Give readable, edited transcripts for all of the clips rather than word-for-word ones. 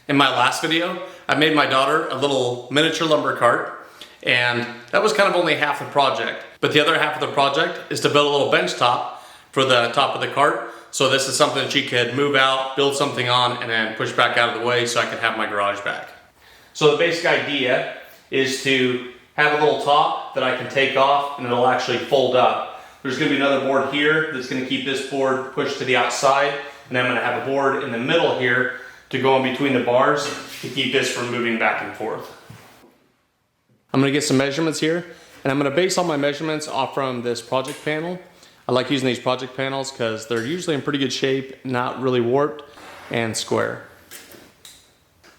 In my last video, I made my daughter a little miniature lumber cart, and that was kind of only half the project. But the other half of the project is to build a little bench top for the top of the cart. So this is something that she could move out, build something on, and then push back out of the way so I could have my garage back. So the basic idea is to have a little top that I can take off and it'll actually fold up. There's gonna be another board here that's gonna keep this board pushed to the outside, and I'm gonna have a board in the middle here to go in between the bars to keep this from moving back and forth. I'm gonna get some measurements here, and I'm gonna base all my measurements off from this project panel. I like using these project panels because they're usually in pretty good shape, not really warped, and square.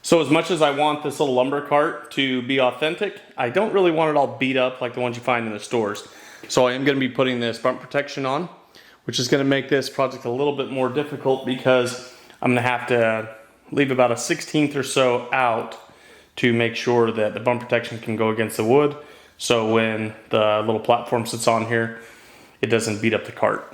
So as much as I want this little lumber cart to be authentic, I don't really want it all beat up like the ones you find in the stores. So I am gonna be putting this bump protection on, which is gonna make this project a little bit more difficult because I'm gonna have to leave about a 1/16 or so out to make sure that the bump protection can go against the wood. So when the little platform sits on here, it doesn't beat up the cart.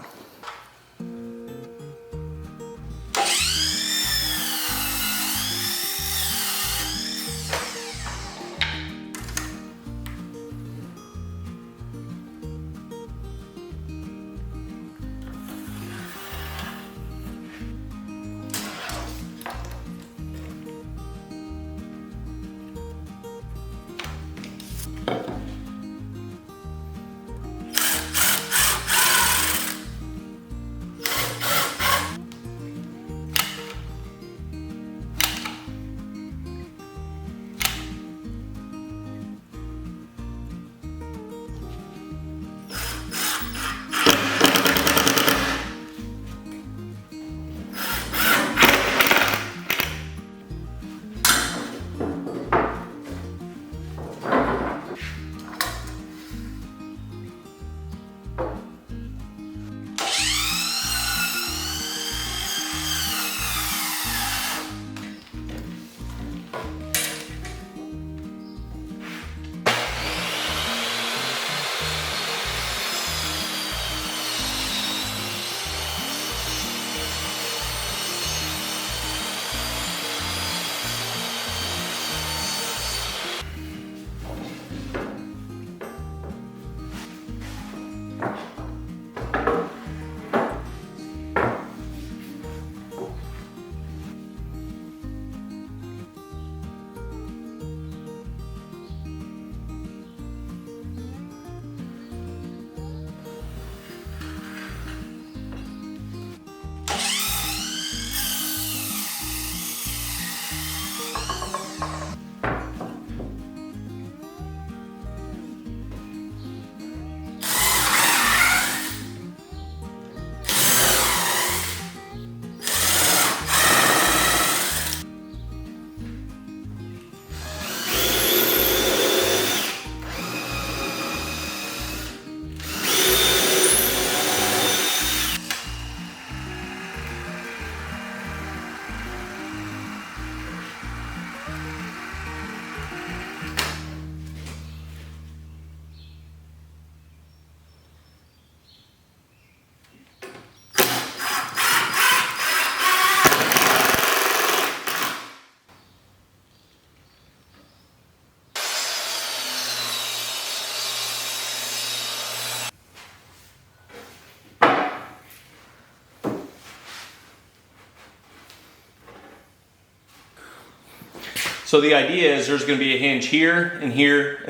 So the idea is there's going to be a hinge here, and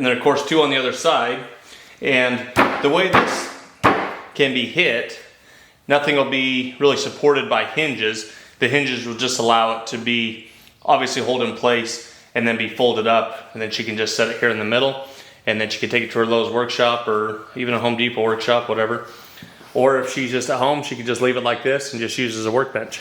then of course two on the other side. And the way this can be hit, nothing will be really supported by hinges. The hinges will just allow it to be obviously hold in place and then be folded up, and then she can just set it here in the middle, and then she can take it to her Lowe's workshop or even a Home Depot workshop, whatever. Or if she's just at home, she can just leave it like this and just use it as a workbench.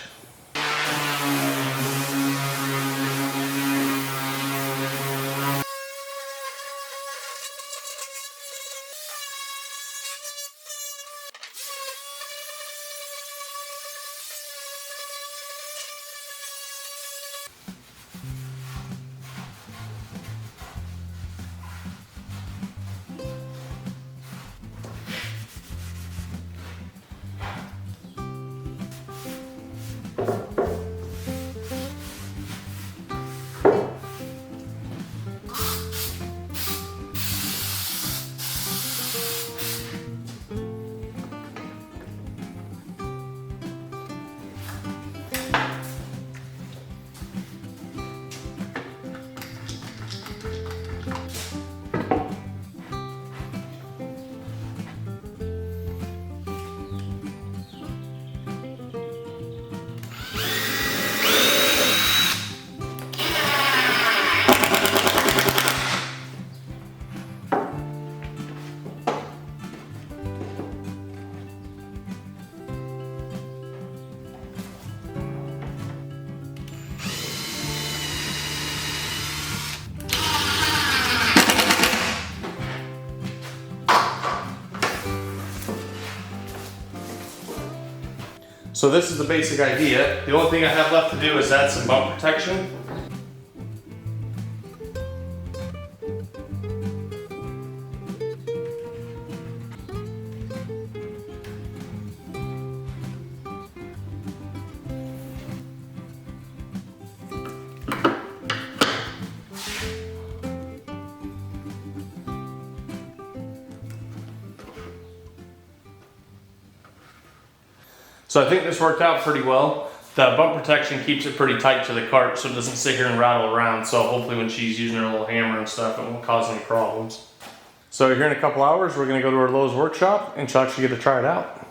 So this is the basic idea. The only thing I have left to do is add some bump protection. So I think this worked out pretty well. The bump protection keeps it pretty tight to the cart so it doesn't sit here and rattle around. So hopefully when she's using her little hammer and stuff, it won't cause any problems. So here in a couple hours, we're gonna go to our Lowe's workshop and she'll actually get to try it out.